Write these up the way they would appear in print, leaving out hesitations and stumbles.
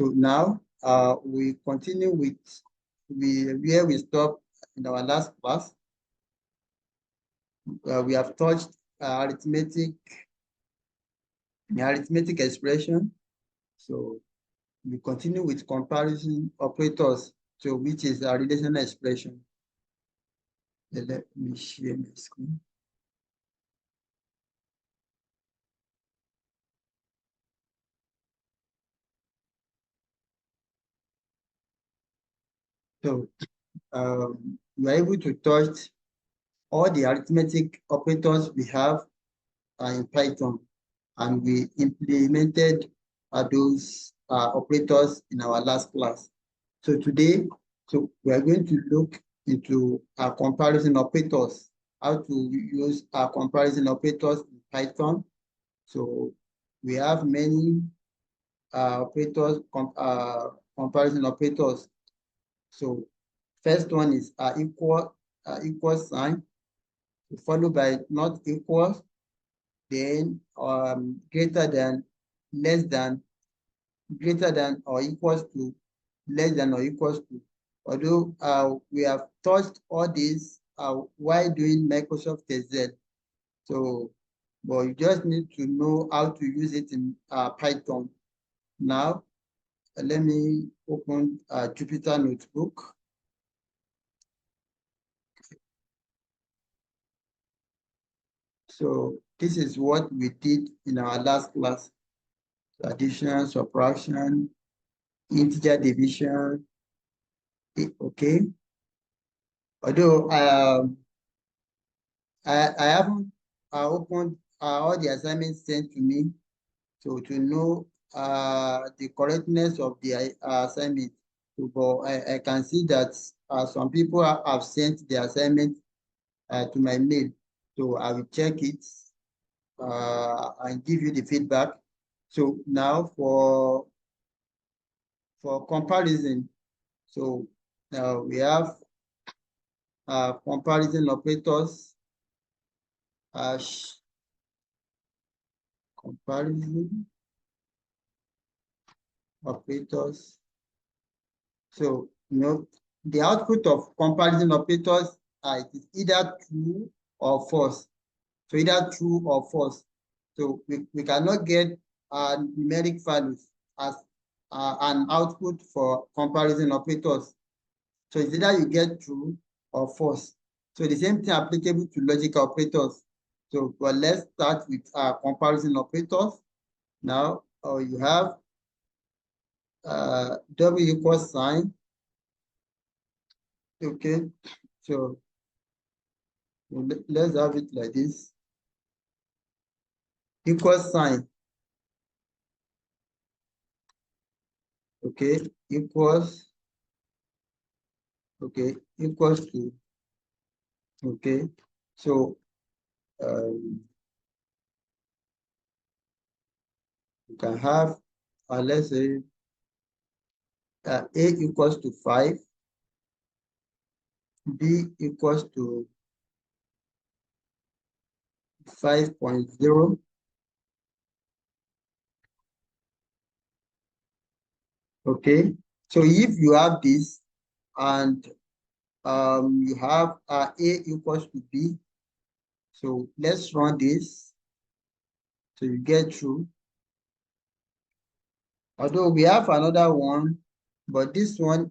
So now we continue with where we stopped in our last class. We have touched arithmetic expression. So we continue with comparison operators, so which is a relational expression. Let me share my screen. So we are able to touch all the arithmetic operators we have in Python, and we implemented those operators in our last class. So today, we are going to look into comparison operators, how to use comparison operators in Python. So we have many operators, comparison operators. So first one is equal sign, followed by not equal, then greater than, less than, greater than or equals to, less than or equals to. Although we have touched all these while doing Microsoft Excel. So, but you just need to know how to use it in Python. Now, let me open Jupyter Notebook. So this is what we did in our last class: addition, subtraction, integer division. Okay. Although I haven't opened all the assignments sent to me, so to know the correctness of the assignment. So, but I can see that some people have sent the assignment to my mail. So I will check it and give you the feedback. So now for comparison, so now we have comparison operators. Comparison operators. So the output of comparison operators it is either true or false. So either true or false. So we cannot get numeric values as an output for comparison operators. So it's either you get true or false. So the same thing applicable to logical operators. So well, let's start with comparison operators. Now you have W equals sign. Okay, so let's have it like this. Equals sign. Okay, equals. Okay, equals to. Okay, so you can have, let's say, A equals to 5, B equals to 5.0. Okay, so if you have this and you have A equals to B, so let's run this. So you get true. Although we have another one, but this one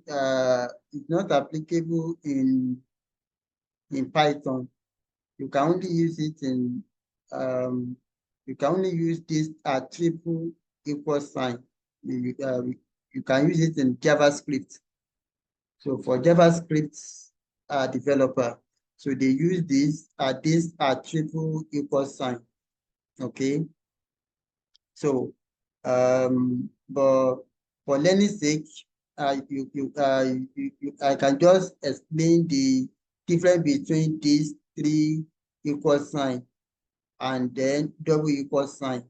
is not applicable in Python. You can only use it in you can only use this triple equal sign. You can use it in JavaScript. So for JavaScript developer, so they use this triple equal sign. Okay. So but for learning sake, I can just explain the difference between these three equal sign and then double equal sign.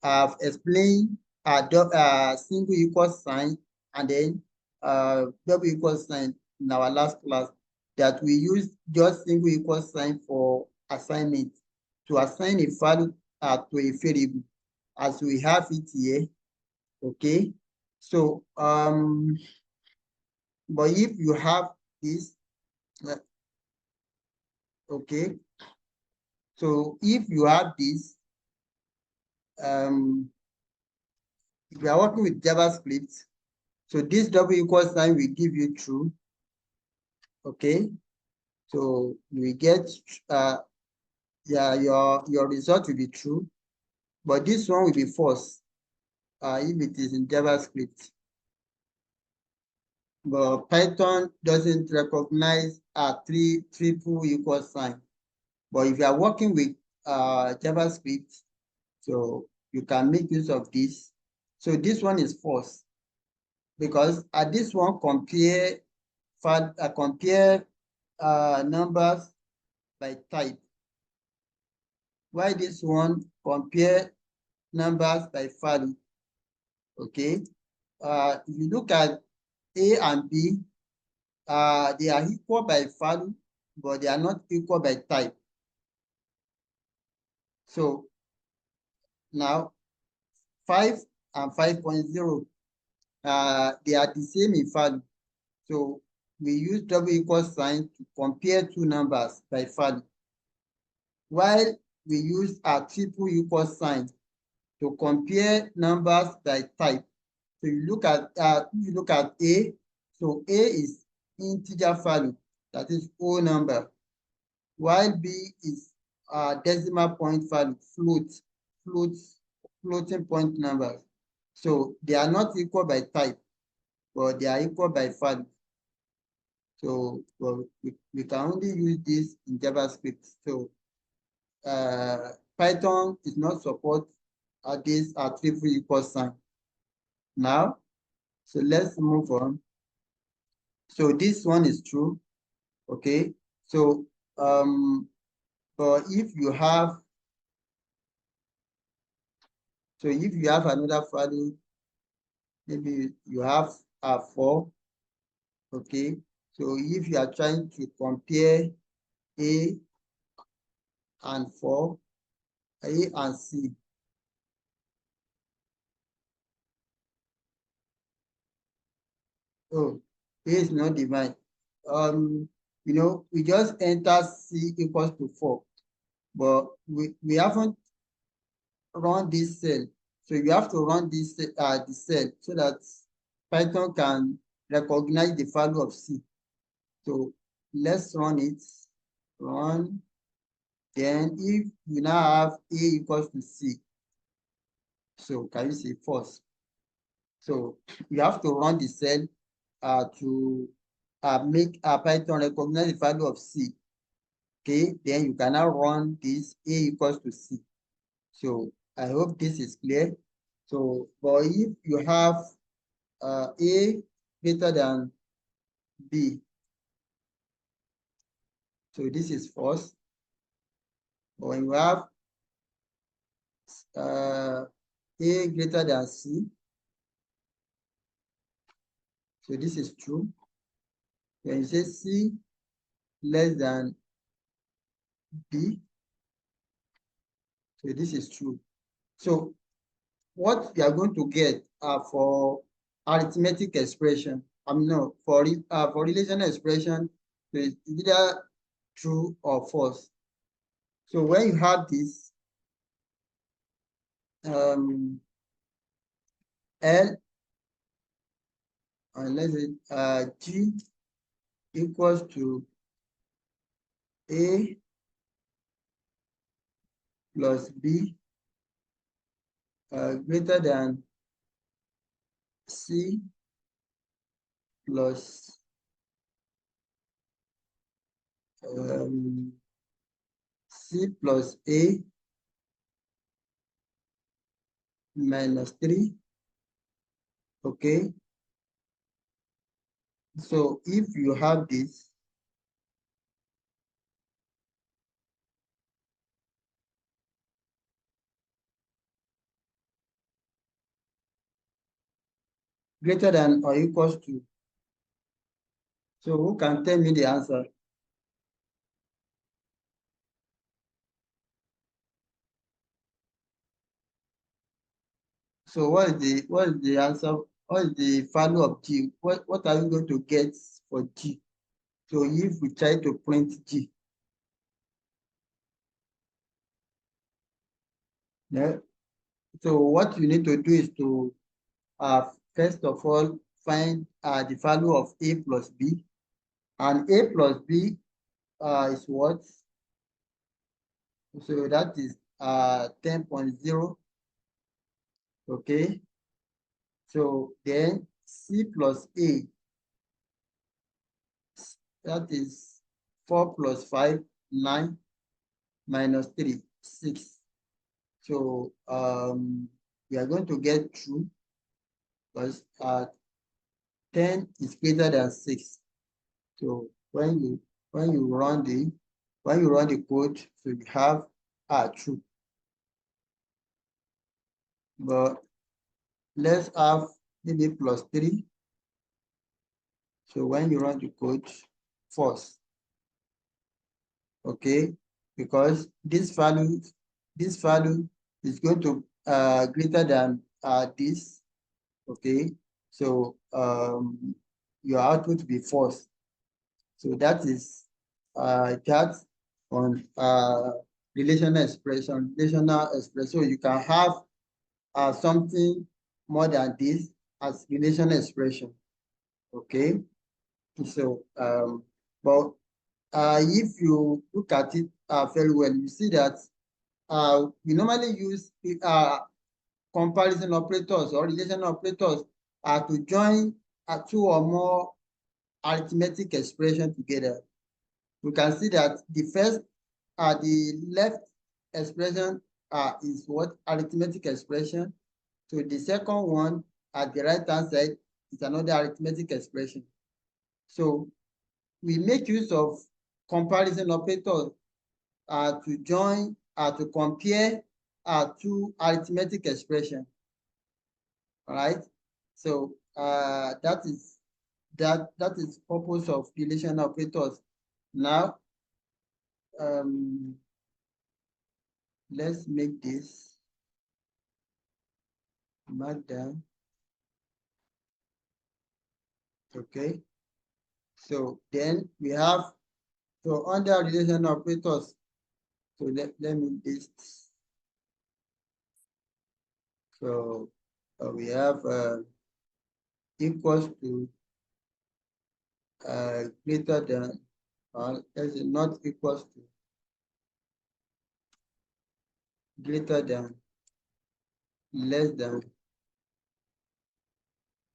I've explained single equal sign and then double equal sign in our last class, that we use just single equal sign for assignment to assign a value to a variable, as we have it here. Okay. So but if you have this, uh, okay. So if you have this, if you are working with JavaScript, so this double equal sign will give you true. Okay. So you will get yeah, your result will be true, but this one will be false if it is in JavaScript. But Python doesn't recognize a triple equal sign. But if you are working with JavaScript, so you can make use of this. So this one is false because at this one compare numbers by type. Why this one compare numbers by value? Okay. If you look at A and B, they are equal by value, but they are not equal by type. So now 5 and 5.0, they are the same in value. So we use double equal sign to compare two numbers by value, while we use a triple equal sign to compare numbers by type. So you look at A, so A is integer value, that is whole number, while B is decimal point value, float, floating point numbers. So they are not equal by type, but they are equal by value. So well, we can only use this in JavaScript. So Python is not support this triple equal sign. Now, so let's move on. So this one is true. Okay. So but if you have another value, maybe you have a 4. Okay. So if you are trying to compare A and 4, A and C, oh, A is not divine. We just enter C equals to 4, but we haven't run this cell. So you have to run this the cell so that Python can recognize the value of C. So let's run it. Run. Then if you now have A equals to C, so can you say false? So you have to run the cell to make Python recognize the value of C. Okay, then you can now run this A equals to C. So I hope this is clear. So, but if you have A greater than B, so this is false. But when you have A greater than C, so this is true. When you say C less than B, so this is true. So what you are going to get for arithmetic expression, no, for relational expression, so it's either true or false. So when you have this, L, let's say G equals to A plus B greater than C plus C plus A minus 3. Okay. So if you have this, greater than or equals to, so who can tell me the answer? So what is the answer? What is the value of G? What are we going to get for G? So if we try to print G, yeah. So what you need to do is to first of all find the value of A plus B, and A plus B is what? So that is 10.0. Okay. So then C plus A, that is 4 plus 5, 9, minus 3, 6. So we are going to get true because 10 is greater than 6. So when you run the code, so you have true. But let's have maybe plus 3. So when you run the code, false. Okay, because this value is going to greater than this. Okay, so your output will be false. So that is that on relational expression. So you can have something more than this as relational expression. Okay, so but if you look at it very well, you see that we normally use comparison operators or relational operators to join two or more arithmetic expression together. We can see that the left expression is what arithmetic expression. So the second one at the right hand side is another arithmetic expression. So we make use of comparison operators to compare two arithmetic expression. All right. So that is purpose of relational operators. Now let's make this mark down. Okay. So then we have under relational operators. So let me list. So we have equals to greater than as not equals to greater than less than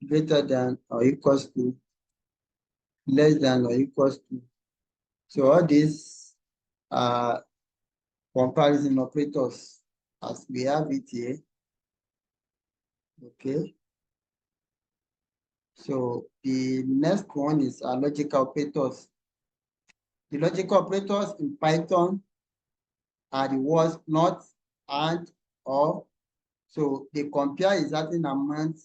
greater than or equals to less than or equals to. So all these are comparison operators as we have it here. Okay. So the next one is logical operators. The logical operators in Python are the words not, and, or. So they compare a certain amount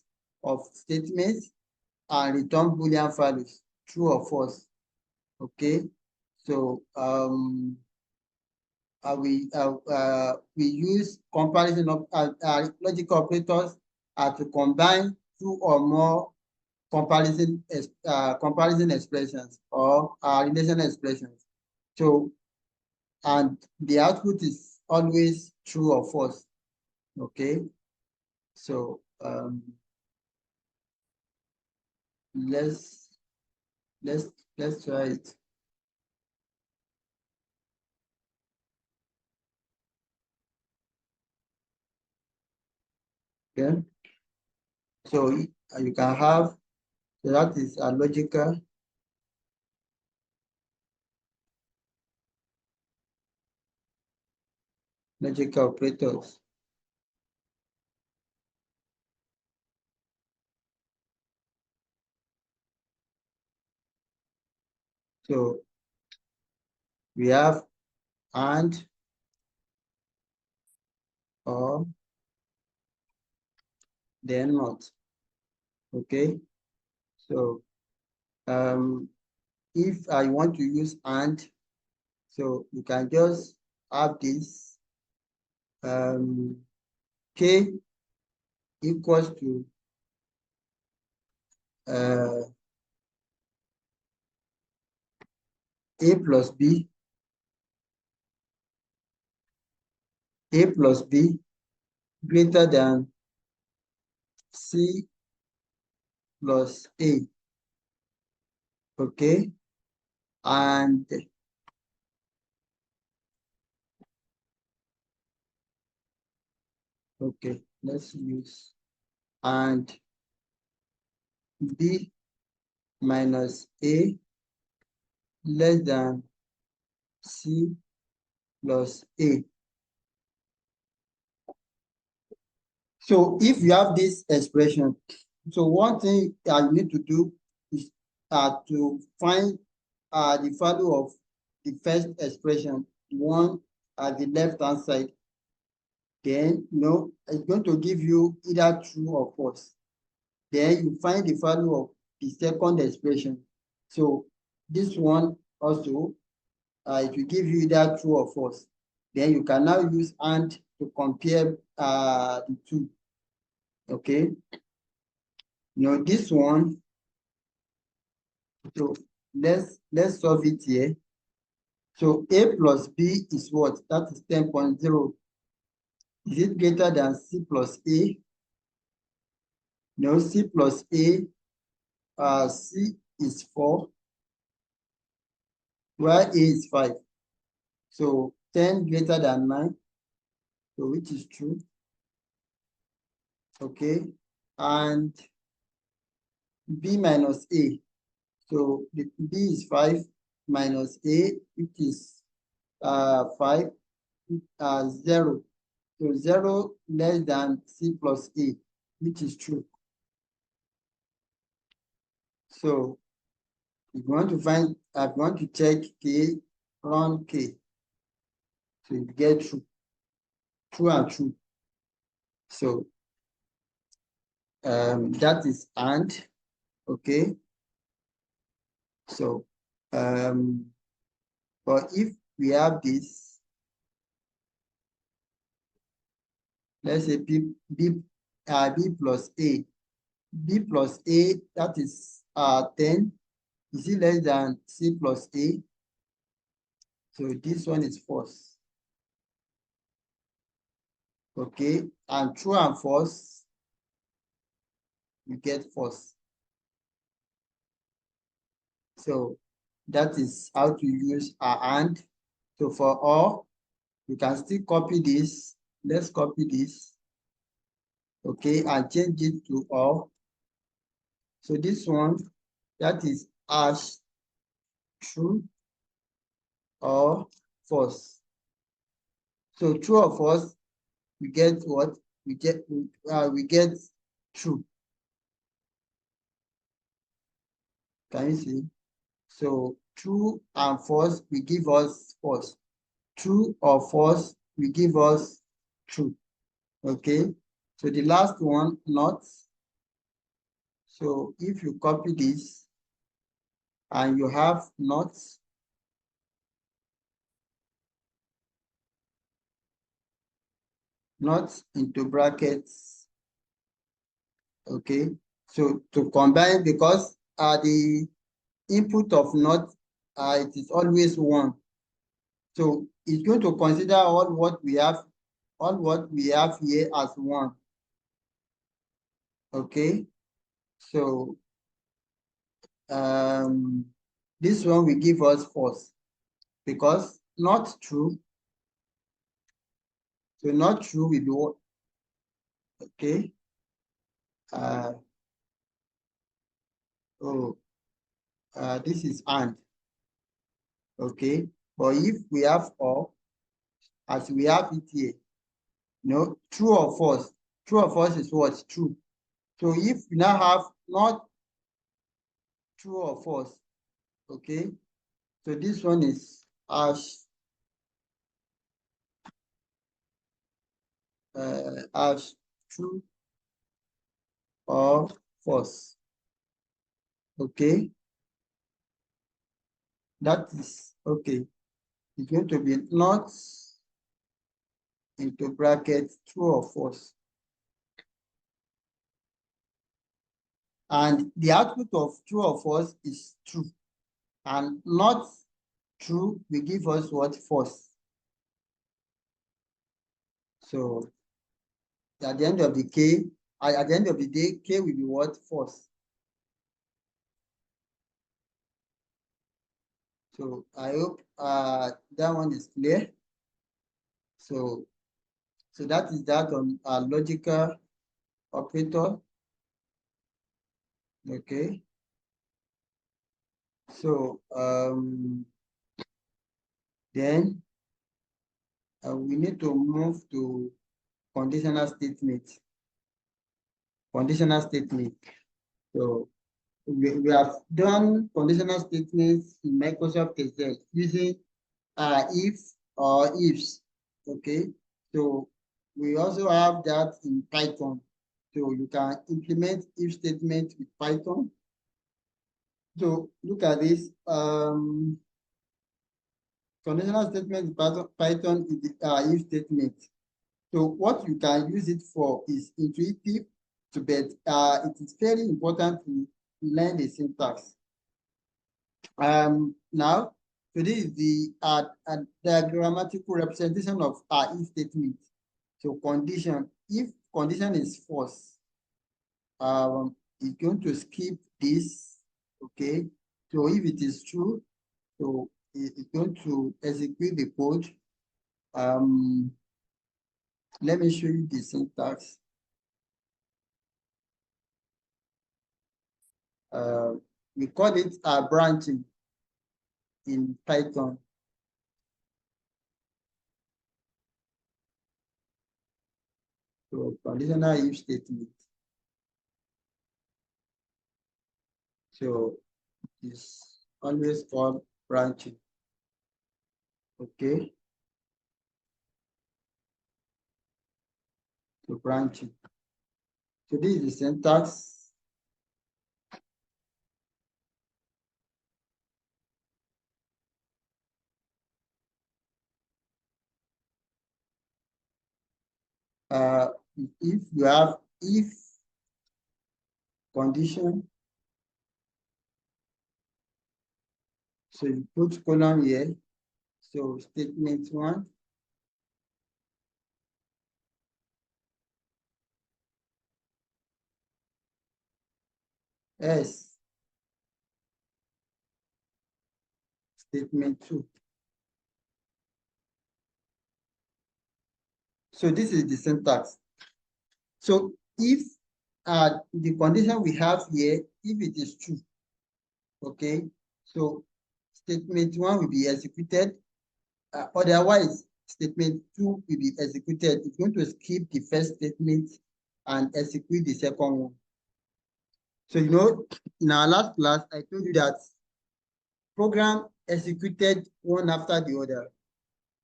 of statements and return Boolean values, true or false. Okay. So we use comparison of logical operators to combine two or more comparison expressions or relational expressions. So and the output is always true or false. Okay. So let's let's let's try it. Okay. So you can have, so that is a logical operators. So we have and, or, then not. Okay. So if I want to use and, so you can just have this k equals to a plus b greater than c plus a. Okay, and okay, let's use and b minus a less than c plus a. So if you have this expression, so one thing that you need to do is to find the value of the first expression, the one at the left hand side. Then it's going to give you either true or false. Then you find the value of the second expression. So this one also, it will give you either true or false. Then you can now use and to compare the two. Okay. This one. So let's solve it here. So a plus b is what? That is 10.0. Is it greater than c plus a? No, c plus a, c is 4, while a is 5. So 10 greater than 9, so which is true. Okay, and b minus a. So the b is 5 minus a, which is 5, 0. So 0 less than c plus a, which is true. So if you want to find, if you want to check k, run k. So you get true and true. So that is and. Okay. So but if we have this, let's say b plus a, that is 10. Is it less than c plus a? So this one is false. Okay, and true and false, you get false. So that is how to use and. So for all, you can still copy this. Let's copy this. Okay, and change it to all. So this one, that is as true or false. So true or false, we get what? We get true. Can you see? So true and false will give us false. True or false will give us true. Okay. So the last one, not. So if you copy this and you have not, into brackets. Okay. So to combine, because the input of not, it is always 1. So it's going to consider all what we have here as 1. Okay. So this one will give us false because not true. So not true will be what? Okay. This is and. Okay. But if we have or, as we have it here, true or false. True or false is what? True. So if we now have not true or false, okay. So this one is as true or false. Okay. That is okay. It's going to be not into brackets true or false. And the output of true or false is true. And not true will give us what? False. So at the end of the at the end of the day, K will be what? False. So I hope that one is clear. So that is that on logical operator. Okay. So then we need to move to conditional statement. Conditional statement. So we have done conditional statements in Microsoft Excel using if or ifs. Okay. So we also have that in Python. So you can implement if statement with Python. So look at this. Conditional statement in Python is the if statement. So what you can use it for is intuitive, but it is very important to learn the syntax. Now, so this is the diagrammatical representation of if statement. So condition, if condition is false, it's going to skip this, okay? So if it is true, so it's going to execute the code. Let me show you the syntax. We call it branching in Python. So conditional if statement. So it's always called branching. Okay. So branching. So this is the syntax. If you have if condition, so you put column here. So statement 1. S. Statement 2. So this is the syntax. So if the condition we have here, if it is true, okay, so statement 1 will be executed. Otherwise, statement 2 will be executed. It's going to skip the first statement and execute the second one. So, in our last class, I told you that program executed one after the other.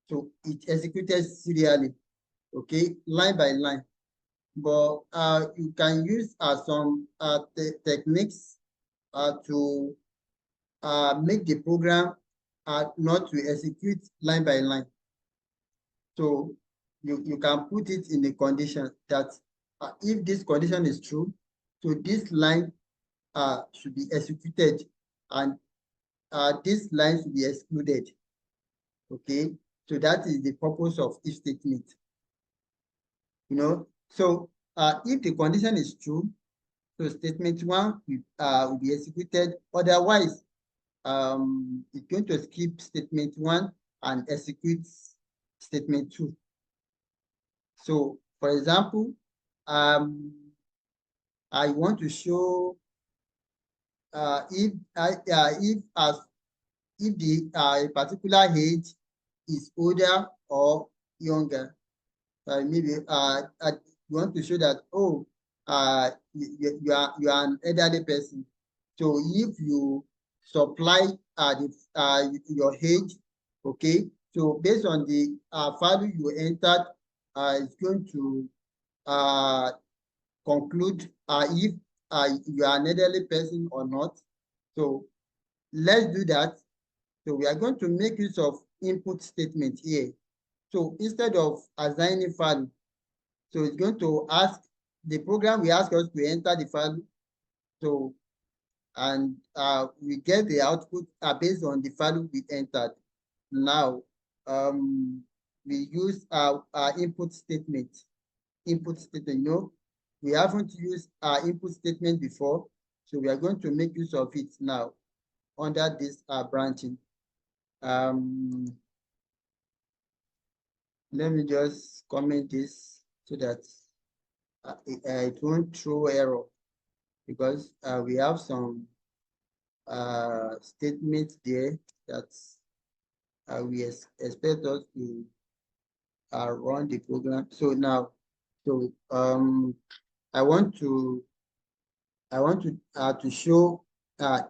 So it executed serially, okay, line by line. But you can use some techniques to make the program not to execute line by line. So you can put it in the condition that if this condition is true, so this line should be executed and this line should be excluded. Okay, so that is the purpose of if statement. So if the condition is true, so statement 1 will be executed. Otherwise, it's going to skip statement 1 and execute statement 2. So, for example, I want to show if the particular age is older or younger. Maybe you want to show that you are an elderly person. So if you supply your age, okay. So based on the value you entered, it's going to conclude if you are an elderly person or not. So let's do that. So we are going to make use of input statement here. So instead of assigning value, so it's going to ask the program will ask us to enter the value. So, and we get the output based on the value we entered. Now, we use our input statement. Input statement, we haven't used our input statement before, so we are going to make use of it now under this branching. Let me just comment this so that it won't throw error, because we have some statements there that we expect us to run the program. So now, I want to show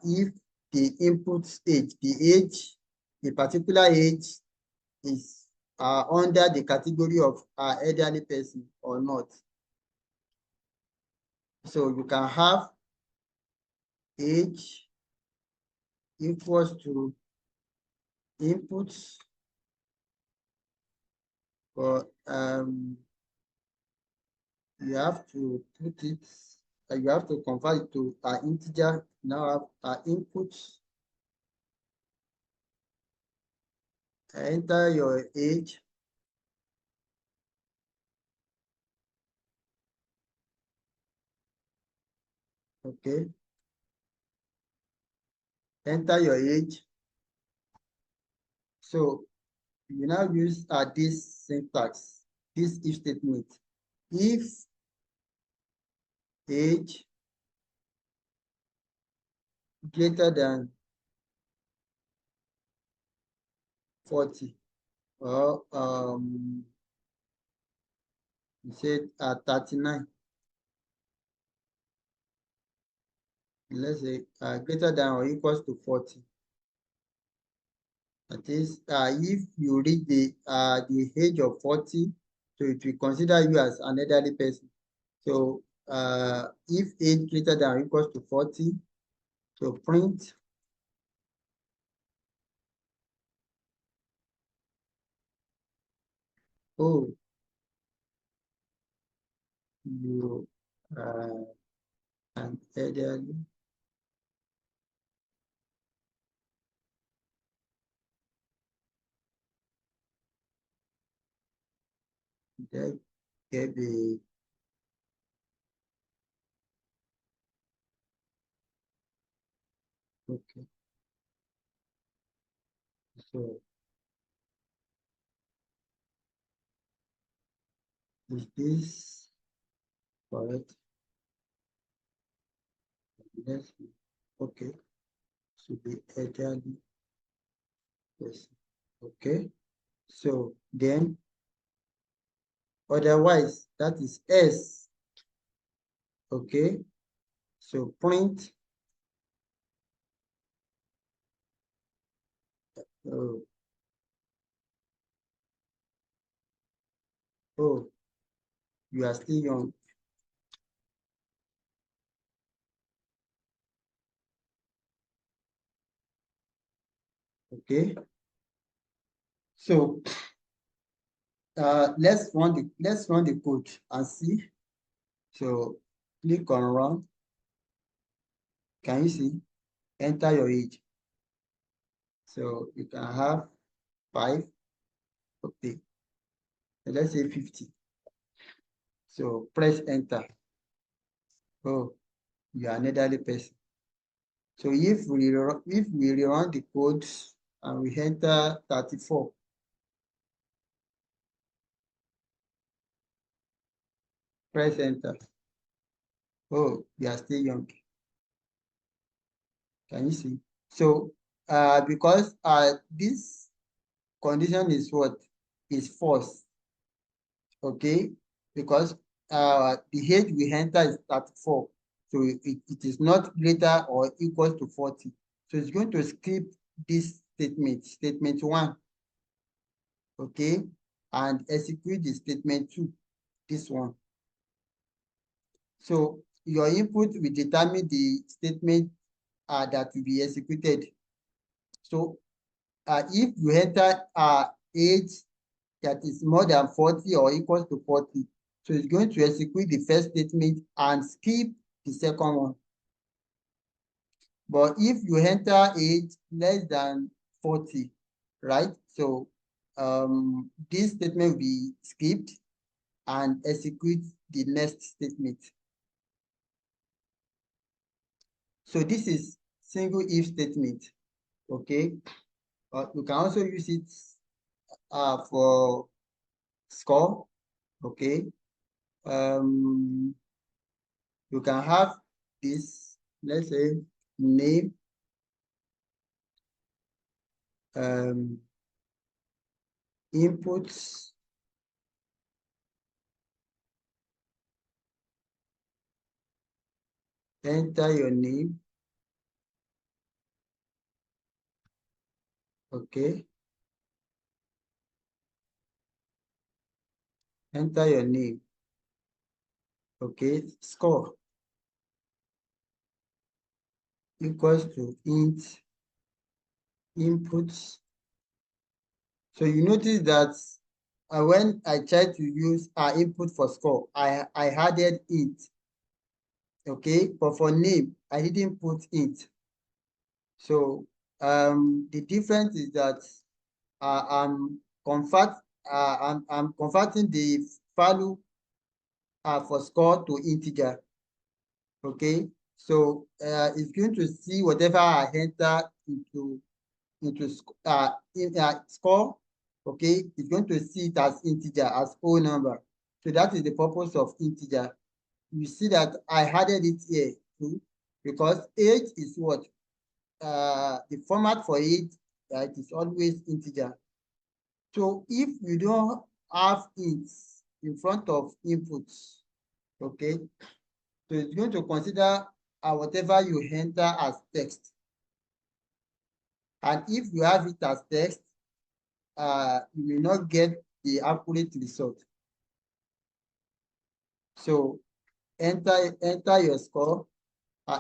if the input age, the particular age is under the category of elderly person or not. So you can have age equals to inputs, but you have to put it, you have to convert it to integer. Now have inputs, enter your age, okay, enter your age. So you now use this syntax, this if statement. If age greater than 40, or you said 39, let's say greater than or equals to 40. That is, if you reach the age of 40, so it will consider you as an elderly person. So if age greater than or equals to 40, so print you an elderly that can be okay. So is this correct? Yes. Okay. Should be elderly person. Okay. So then otherwise that is S. Okay. So print oh, oh, you are still young. Okay. So let's run the code and see. So click on run. Can you see? Enter your age. So you can have 5. Okay. So let's say 50. So press enter. Oh, you are an elderly person. So if we rerun the code and we enter 34, press enter. Oh, you are still young. Can you see? So because this condition is what is false, okay? Because the age we enter is 34, so it is not greater or equal to 40. So it's going to skip this statement 1, okay, and execute the statement 2, this one. So your input will determine the statement that will be executed. So if you enter age that is more than 40 or equals to 40, so it's going to execute the first statement and skip the second one. But if you enter age less than 40, right? So this statement will be skipped and execute the next statement. So this is single if statement, okay? You can also use it for score, okay? You can have this, let's say, name, inputs, enter your name, okay? Enter your name, okay? Score equals to int inputs. So you notice that when I tried to use our input for score, I added int, okay? But for name, I didn't put int. So the difference is that I'm I'm converting the value for score to integer. Okay, so it's going to see whatever I enter into score. Okay, it's going to see it as integer, as whole number. So that is the purpose of integer. You see that I added it here too, because age is what the format for age, it is always integer. So if you don't have it in front of inputs, okay, so it's going to consider whatever you enter as text. And if you have it as text, you will not get the accurate result. So enter your score,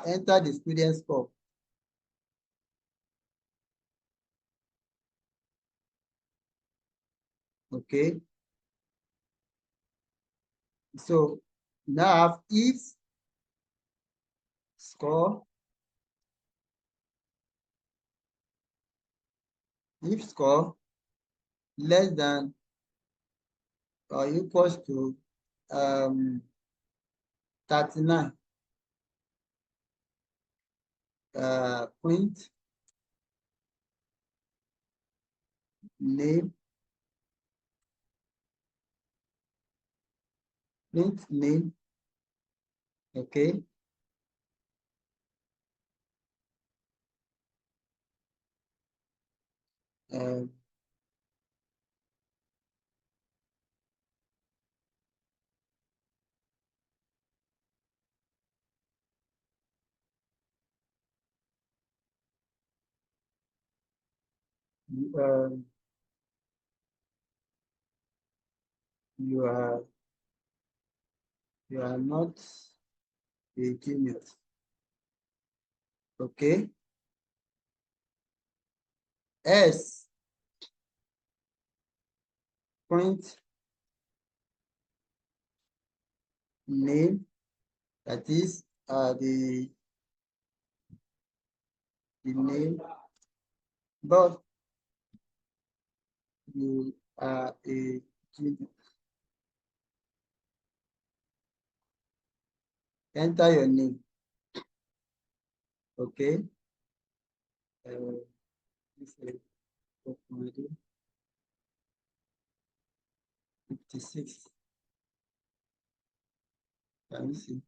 enter the student score. Okay. So now I have score, if score less than or equals to 39, print name, okay. Um, you, you are you are not a genius, okay. S, print name, that is the name, but you are a genius. Enter your name, okay. This is 56. Can you see?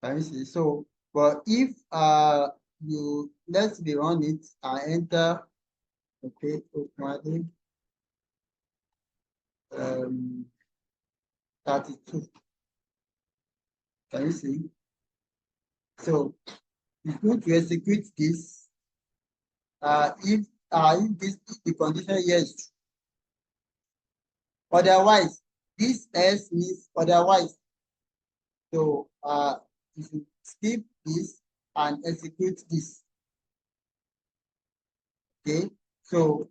Can you see? So, but if you let's be on it and enter, okay, open 32. Can you see? So it's going to execute this if this if the condition here is true. Otherwise, this else means otherwise. So you should skip this and execute this. Okay, so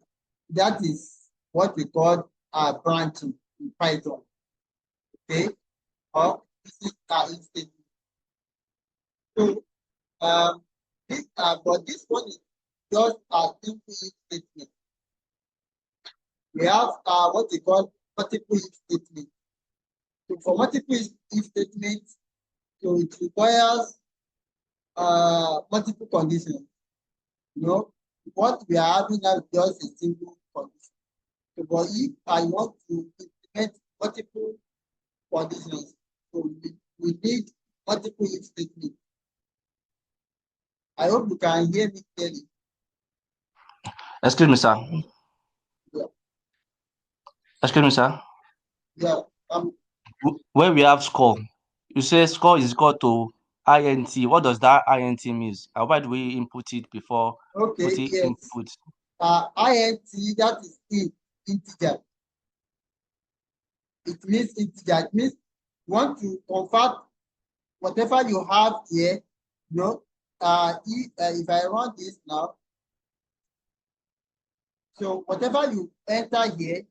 that is what we call branching in Python. Okay, or this if statement. So but this one is just a simple if statement. We have what we call multiple if statement. So for multiple if statement, so it requires multiple conditions. You know, what we are having now is just a single condition. So, but if I want to implement multiple conditions, so we need multiple if statements. I hope you can hear me clearly. Excuse me, sir. Yeah. Excuse me, sir. Yeah. When we have score, you say score is equal to int. What does that int means? And why do we input it before Okay. putting Yes. input? int, that is integer. It means integer. It means you want to convert whatever you have here. You know, if I run this now, so whatever you enter here,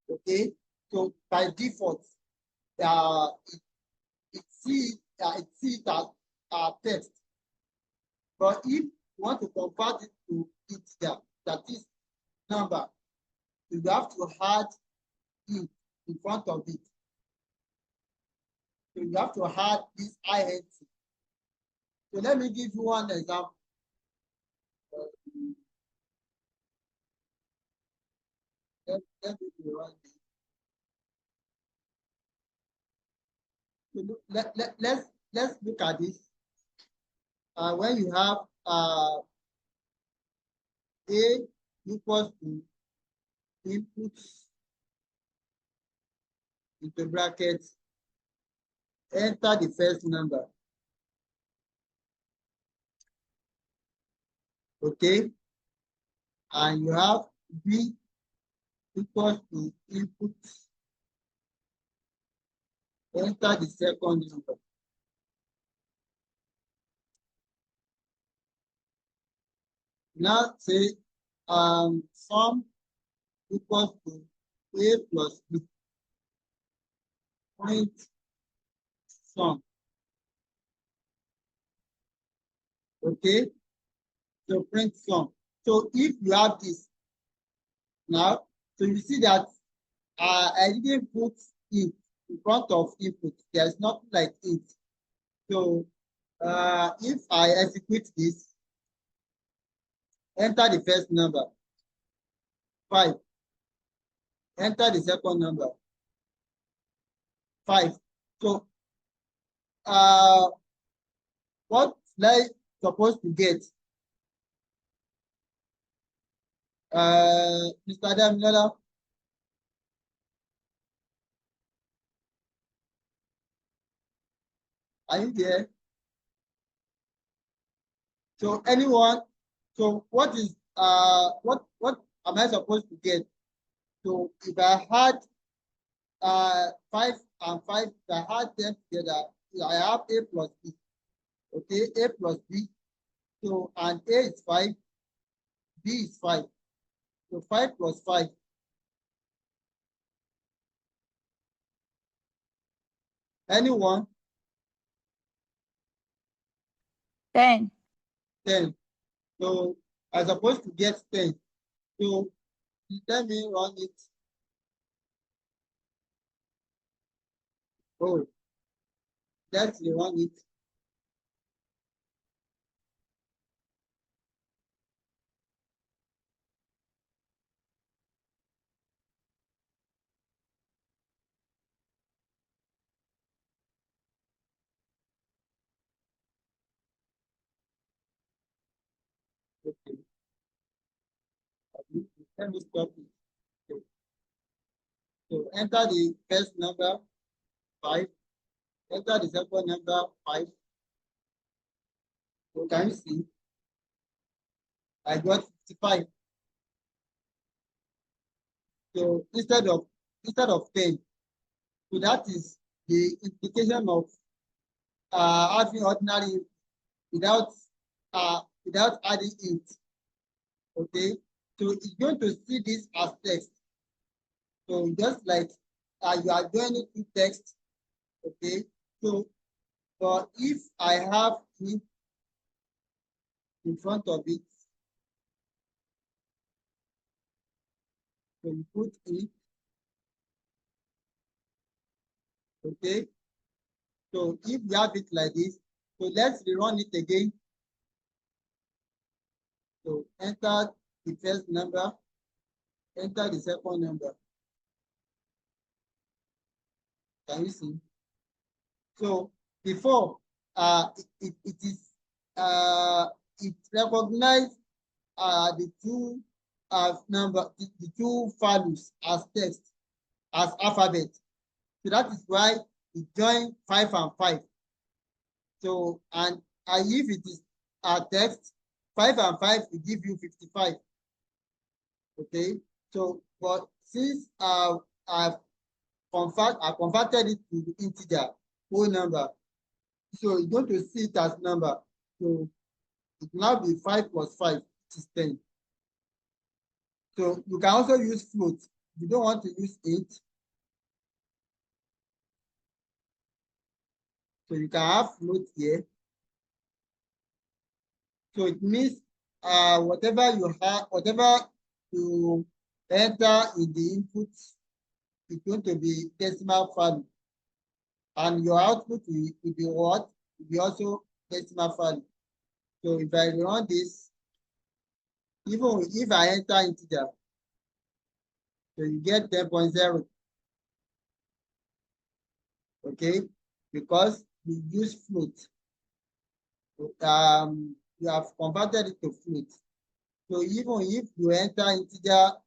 okay, so by default, it, it sees it as text. But if you want to convert it to integer, that is number, you have to add int in front of it. So you have to add this int. So let me give you one example. Let me run this. So let's look at this. When you have a equals to input into brackets, enter the first number. Okay, and you have b equals to input, enter the second number. Now say sum equals to a plus b, print sum. Okay, so print sum. So if you have this now, so you see that I didn't put int in front of input. There's nothing like int. So if I execute this, enter the first number, 5. Enter the second number, 5. So what I supposed to get? Mr. Damilola, are you there? So anyone? So what is what am I supposed to get? So if I had 5 and 5, if I had them together, I have a plus b. Okay, a plus b. So and a is 5, b is 5. So 5 plus 5. Anyone? 10. 10. So I'm supposed to get 10. So let me run it. Oh, let's run it. Okay. Let me stop it. Okay. So enter the first number, 5. Enter the second number, 5. So can you see? I got 55. So instead of 10, so that is the implication of having ordinary without without adding int. Okay, so it's going to see this as text. So just like you are joining two text, okay, So, but if I have it in front of it, so you put it, okay? So if you have it like this, so let's rerun it again. So enter the first number, enter the second number. Can you see? So before it is it recognized the two number the two values as text as alphabet. So that is why it joined 5 and 5. So and if it is a text, 5 and 5 will give you 55. Okay. So but since I converted it to the integer whole number, so you're going to see it as number. So it will now be 5 plus 5, which is 10. So you can also use float. If you don't want to use 8, so you can have float here. So it means whatever you have, whatever you enter in the input is going to be decimal value. And your output will be what? Will be also decimal value. So if I run this, even if I enter integer, so you get 10.0. Okay, because you use float. You have converted it to float. So even if you enter integer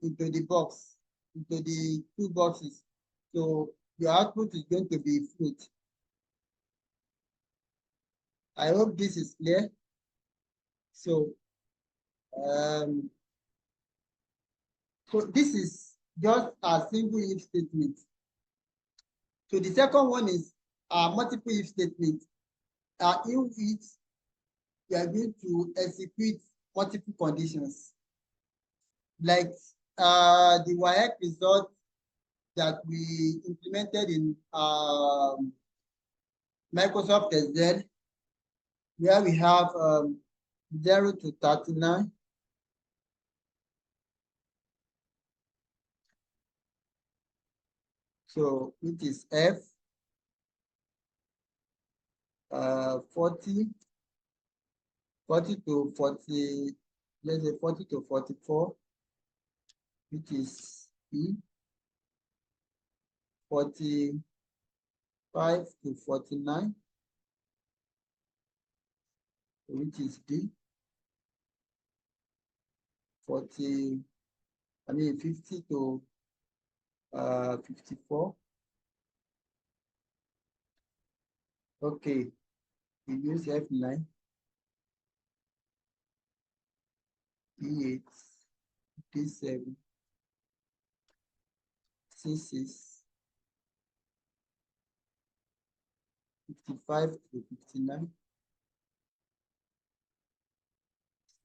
into the box, into the two boxes, so your output is going to be float. I hope this is clear. So, so this is just a single if statement. So the second one is a multiple if statement, in which you are going to execute multiple conditions, like the WAEC result that we implemented in Microsoft Excel, where we have 0 to 39. So it is F 40 to 40, let's say 40 to 44, which is E, 45 to 49, which is D, 50 to 54. Okay, we use F9, E8, D7, C6, 55 to 59,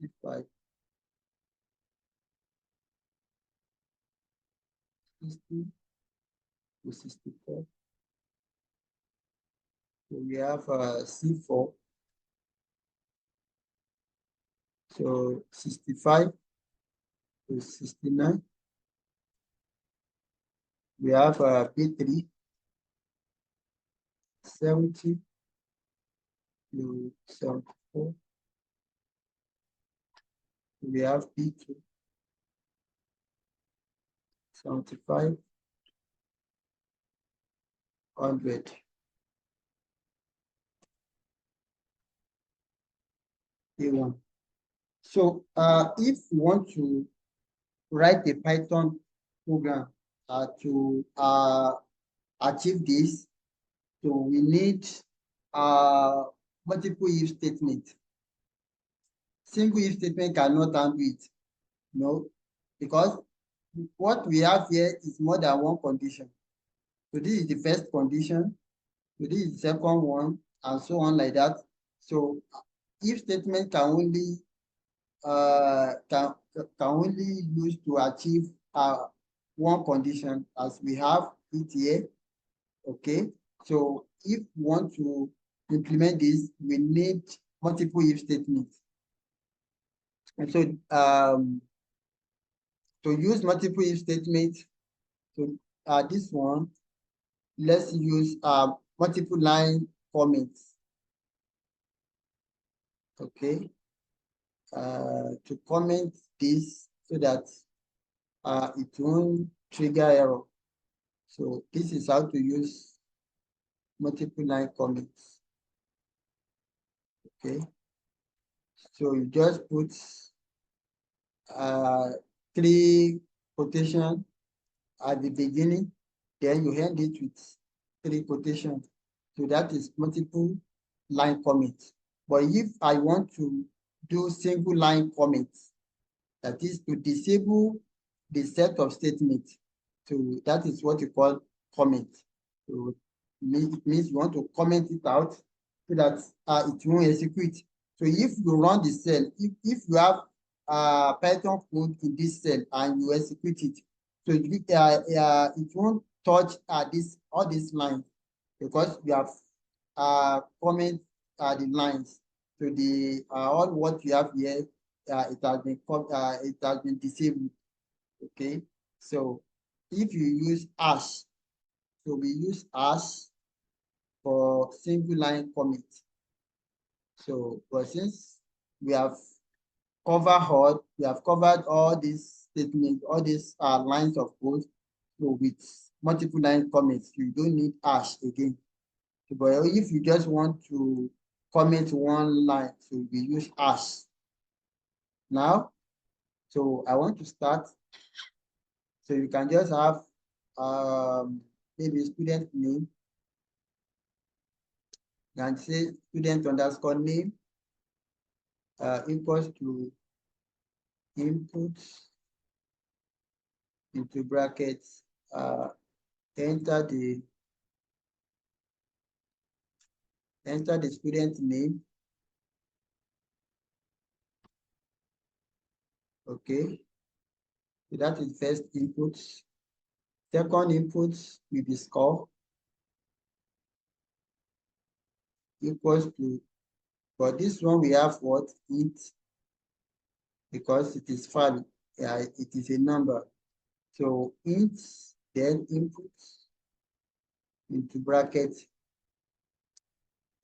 C5, 60 to 64. So we have C4. So 65 to 69. We have B3, 70 to 74. We have B2, 75, 100. A1. So if we want to write a Python program to achieve this, so we need multiple if statement. Single if statement cannot handle it, no, because what we have here is more than one condition. So this is the first condition, so this is the second one, and so on like that. So if statement can only use to achieve one condition as we have it here. Okay, so if we want to implement this, we need multiple if statements. And so to use multiple if statements, so this one, let's use multiple line comments. Okay, to comment this so that it won't trigger error. So this is how to use multiple line comments. Okay, so you just put 3 quotation at the beginning, then you end it with 3 quotations. So that is multiple line comments. But if I want to do single line comments, that is to disable the set of statements. So that is what you call comment. So it means you want to comment it out so that it won't execute. So if you run the cell, if you have Python code in this cell and you execute it, so it won't touch all these lines because we have comment the lines. So the all what you have here, it has been disabled. Okay, so if you use hash, so we use hash for single line comment. So, but since we have covered all these statements, all these lines of code, so with multiple line comments, you don't need hash again. So, but if you just want to comment one line, so we use hash. Now, so I want to start. So you can just have maybe student name. You can say student underscore name equals to input into brackets, enter the student name. Okay, so that is first input. Second input will be score equals to, for this one we have what? Int, because it is value, it is a number. So int, then input into bracket,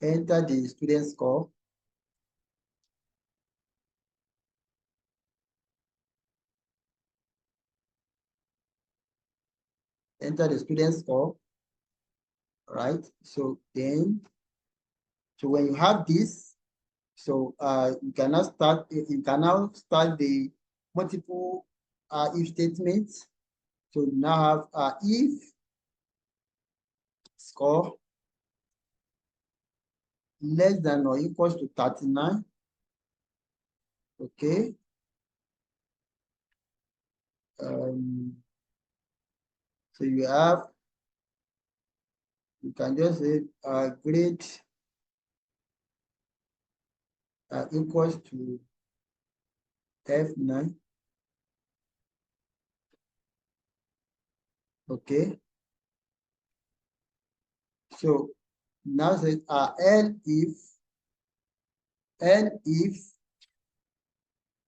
enter the student score. Enter the student score, right? So then, so when you have this, so you can now start the multiple if statements. So you now have if score less than or equals to 39. Okay. So you can just say grade equals to F9. Okay. So now say L if,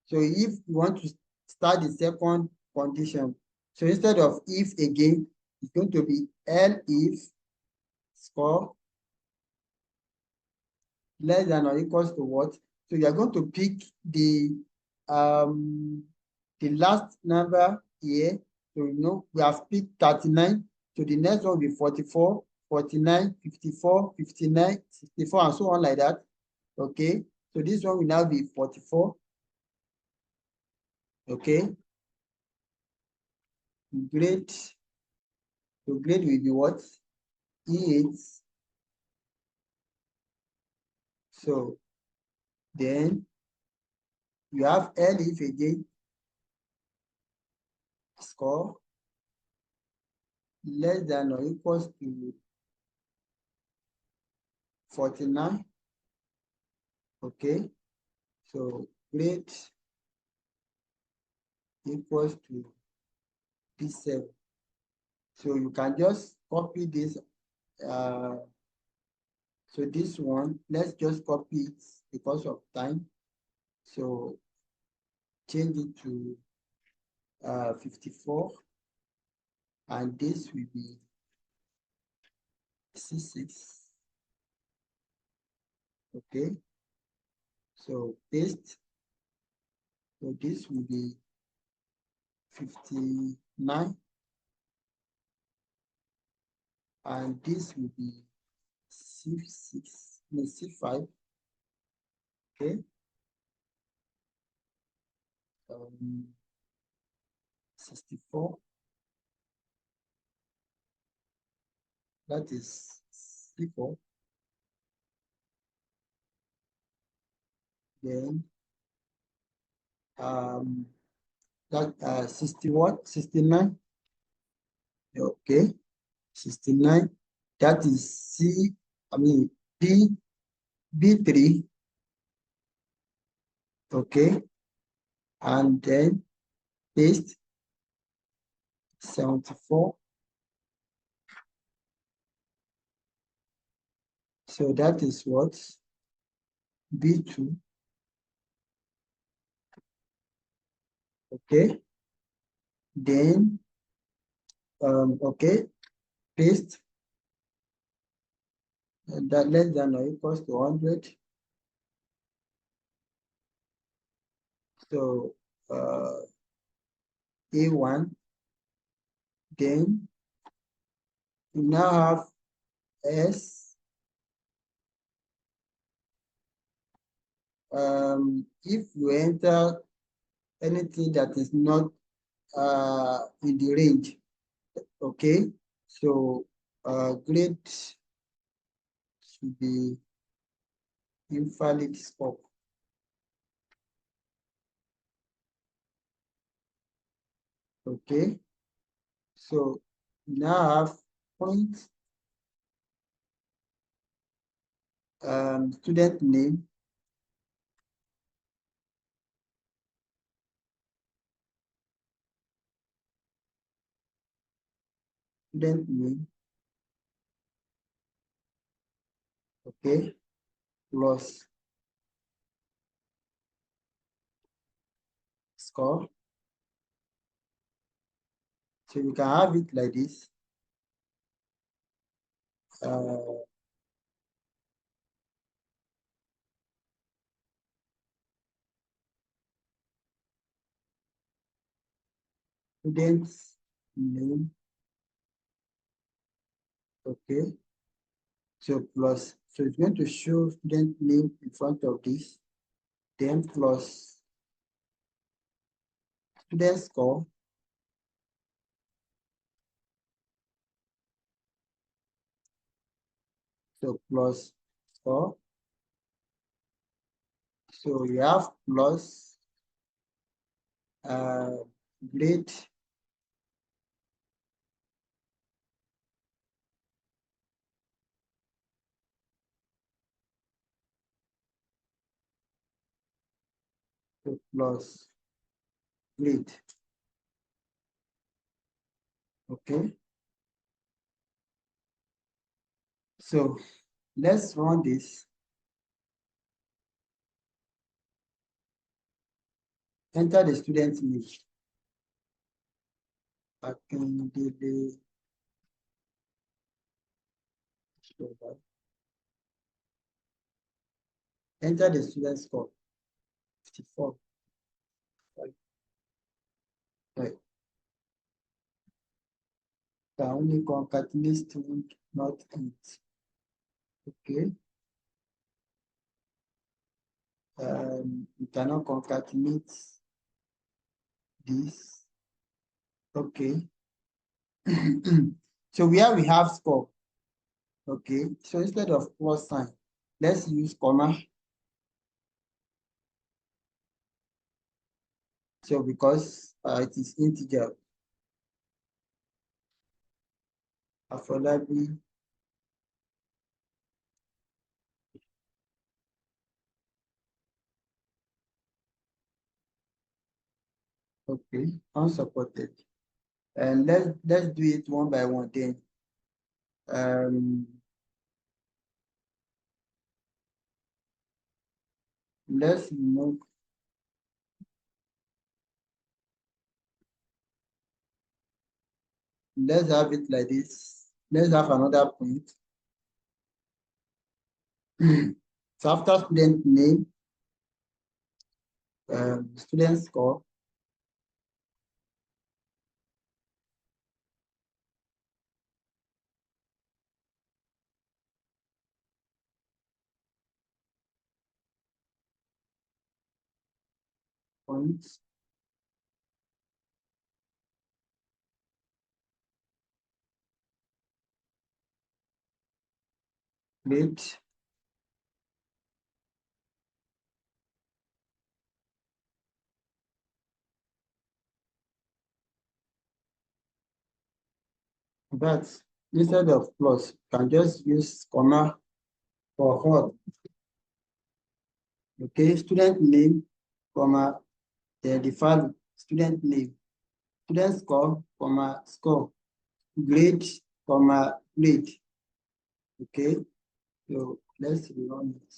so if you want to start the second condition, so instead of if again, it's going to be L if score less than or equals to what? So you are going to pick the last number here. So you know we have picked 39. So the next one will be 44, 49, 54, 59, 64, and so on like that. Okay. So this one will now be 44. Okay. Grade. So grade will be what? E8. So then you have L if again, score less than or equals to 49. Okay. So grade equals to P7. So you can just copy this So this one, let's just copy it because of time. So change it to 54, and this will be C6. Okay, so paste. So this will be 59, and this will be C6, no, C5. Okay, 64. That is C4. Then that 60 what? 69. Okay, 69. That is B B3. Okay, and then paste 74. So that is what? B2. Okay, then okay, paste that less than or equals to 100. So A1. Then we now have S. If you enter anything that is not in the range, okay, so grade should be invalid scope. Okay, so now have point student name, okay, plus score. So you can have it like this. Uh, student name, okay. So plus, so it's going to show student name in front of this, then plus student score, so plus score. So you have plus grade, so plus grade, okay. So let's run this. Enter the student name. Akindele. Enter the student score. 54. Right. Can only concatenate string, not int. Okay. You cannot concatenate this. Okay. So where we have score. Okay. So instead of plus sign, let's use comma. So because it is integer, Afolabi, okay, unsupported. And let's do it one by one then. Let's remove. Let's have it like this. Let's have another point. So after student name, student score, points, grade, but instead of plus, you can just use comma for hot. Okay, student name, comma, then the value, student name, student score, comma, score, grade, comma, grade. Okay, so let's run it.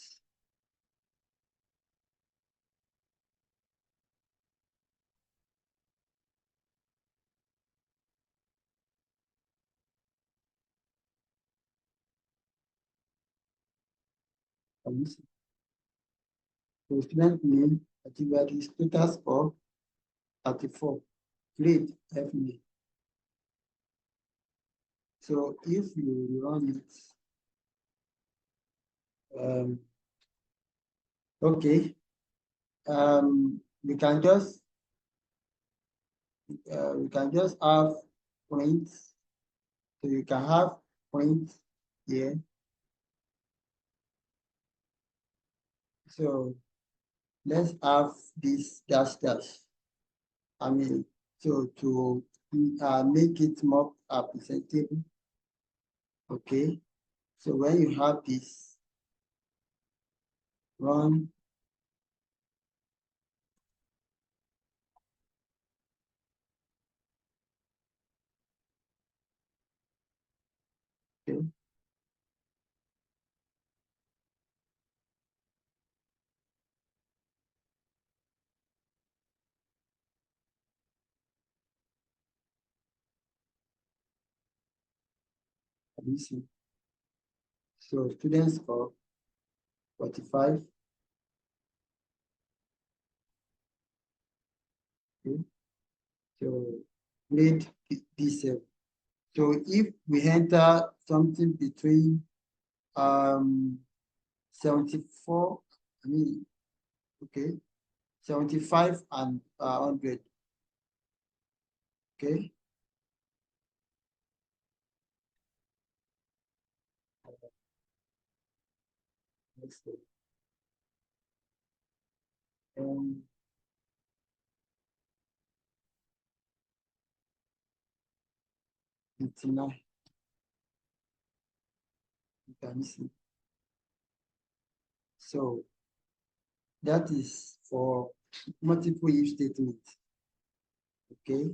So student name, activity, total score, 34, grade, F9. So if you run it, okay, we can just have points. So you can have points here. So let's have this dash dash. I mean, so to make it more presentable. Okay. So when you have this, run. Okay. Listen. So student score 45. Okay. So grade D7. So if we enter something between 74, I mean, okay, 75 and 100. Okay. Let's see. 89. You can see. So that is for multiple if statement. Okay.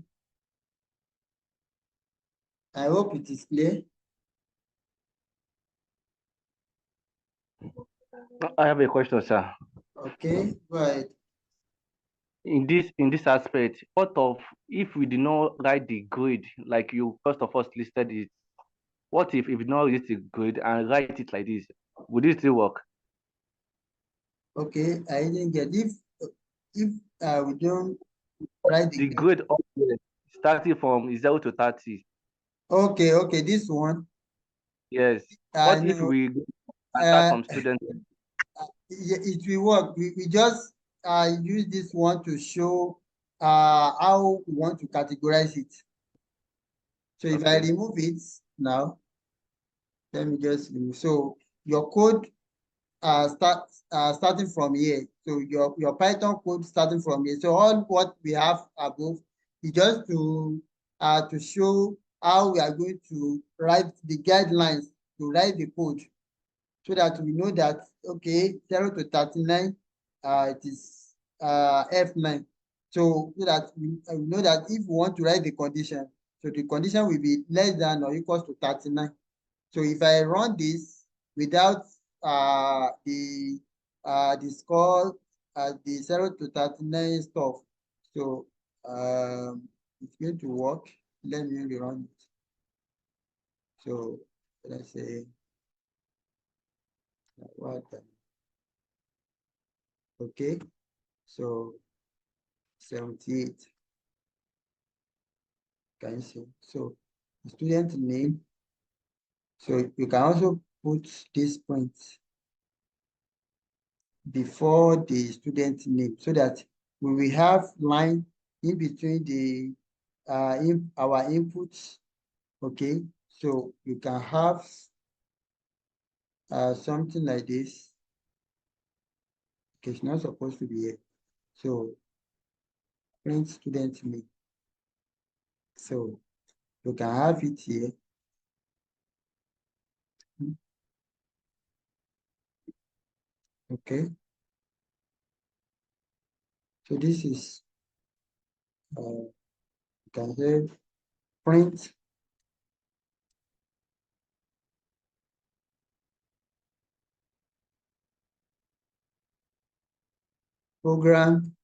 I hope it is clear. I have a question, sir. Okay, right. In this aspect, what of if we did not write the grade like you first of all listed it? What if we did not write the grade and write it like this? Would it still work? Okay, I didn't get if we don't write the The grade. grade up there, starting from 0 to 30. Okay, this one. Yes. I What if know. we start Uh, from student? it will work. We just use this one to show how we want to categorize it. So if I Okay. remove it now, let me just remove. So your code starting from here. So your Python code starting from here. So all what we have above is just to show how we are going to write the guidelines to write the code, so that we know that okay, 0 to 39, it is F9. So that we know that if we want to write the condition, so the condition will be less than or equals to 39. So if I run this without the score at the 0 to 39 stuff. So it's going to work. Let me rerun it. So let's say what? Okay. So 78. Can you see? So student name. So you can also put this point before the student name so that we will have line in between the our inputs. Okay, so you can have something like this. Okay, it's not supposed to be here. So print student name. So you can have it here. Okay, so this is you can say print program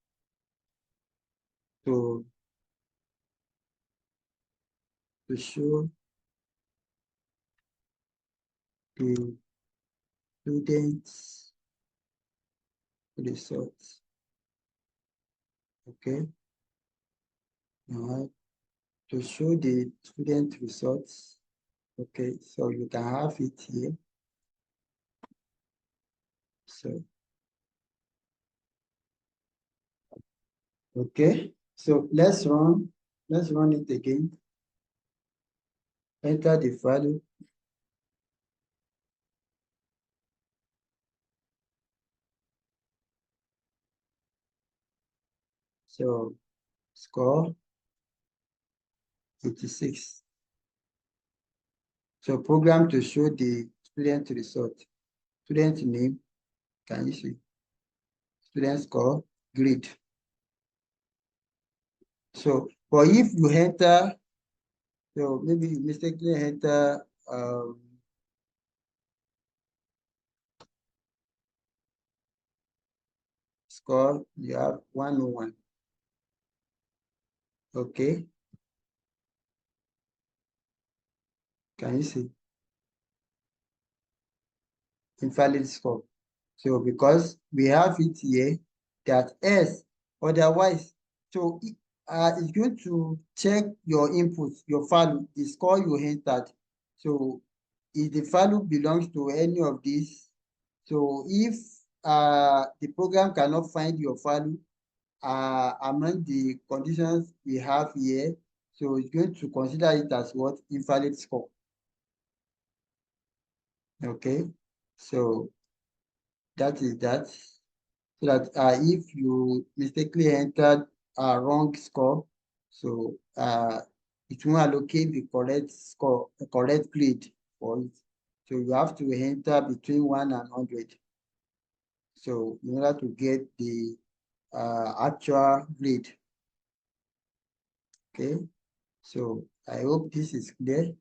to show the students results. Okay, now to show the student results. Okay, so you can have it here. So okay, so let's run it again. Enter the value. So score 86. So program to show the student result. Student name, can you see? Student score, grade. So, but if you enter, so maybe you mistakenly enter score, you have 101. Okay, can you see? Invalid score. So because we have it here that S, otherwise, so it's going to check your input, your value, the score you entered. So if the value belongs to any of these, so if the program cannot find your value among the conditions we have here, so it's going to consider it as what? Invalid score. Okay, so that is that. So that if you mistakenly entered a wrong score, so it will allocate the correct score, the correct grade for it. So you have to enter between 1 and 100. So in order to get the actual grade. Okay, so I hope this is clear.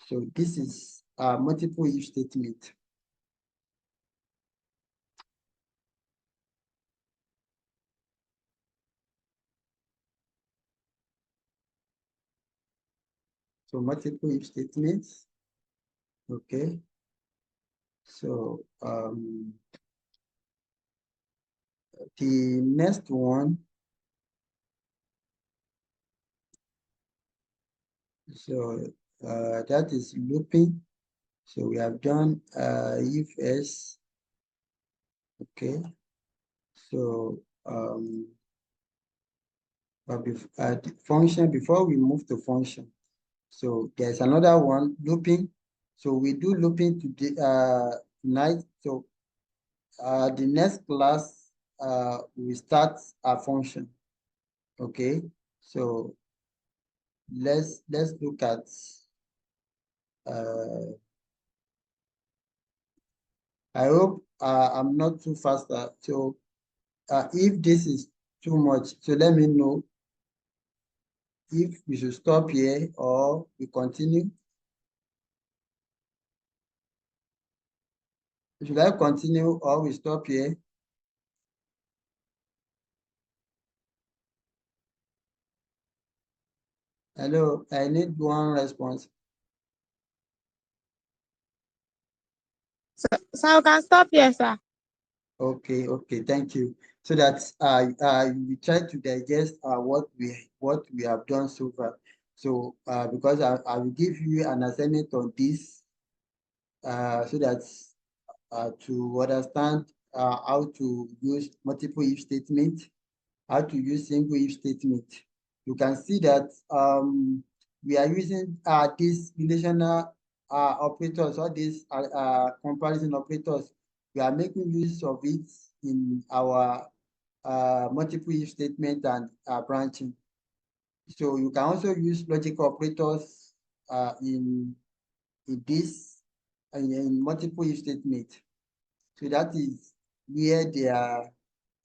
So this is a multiple if statement. So multiple if statements. Okay. So the next one. So that is looping. So we have done if s. Okay. So but the function, before we move to function, so there's another one, looping. So we do looping today tonight. So the next class we start a function. Okay. So let's look at I hope I'm not too fast. So if this is too much, so let me know if we should stop here or we continue. Should I continue or we stop here? Hello, I need one response. So we can stop here, sir. Okay, thank you. So that we try to digest what we have done so far. So because I will give you an assignment on this so that to understand how to use multiple if statement, how to use single if statement. You can see that we are using these relational operators or these comparison operators. We are making use of it in our multiple if statement and branching. So you can also use logical operators in this in multiple if statement. So that is where there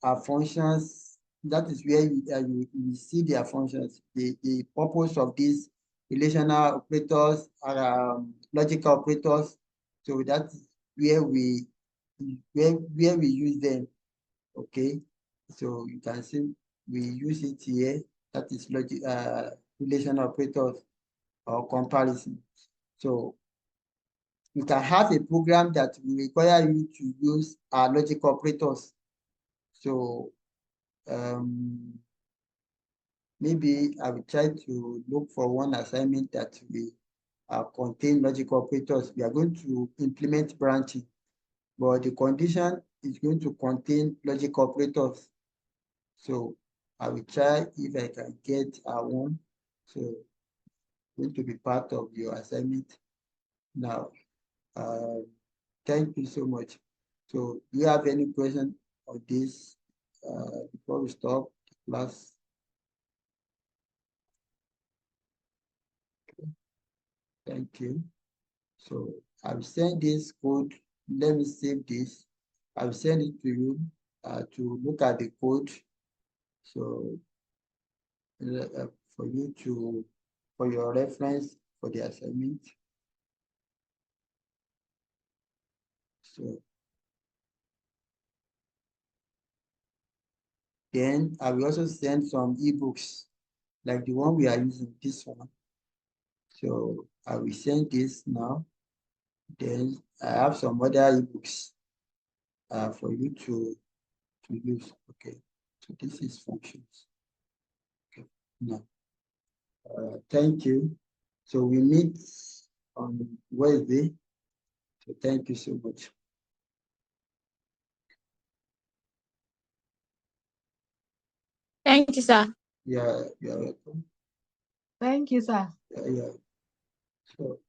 are functions. That is where you see their functions. The purpose of these relational operators are logical operators. So that is where we use them. Okay. So you can see we use it here. That is relational operators or comparison. So you can have a program that will require you to use logical operators. So maybe I will try to look for one assignment that will contain logical operators. We are going to implement branching, but the condition is going to contain logical operators. So I will try if I can get one. So going to be part of your assignment. Now, thank you so much. So do you have any question on this before we stop the class? Thank you. So I've sent this code. Let me save this. I'll send it to you to look at the code. So for you to, for your reference for the assignment. So then I will also send some ebooks like the one we are using, this one. So I will send this now. Then I have some other ebooks for you to use. Okay. So this is functions. Okay. Now, thank you. So we meet on Wednesday. So thank you so much. Thank you, sir. Yeah, you're welcome. Thank you, sir. Yeah. So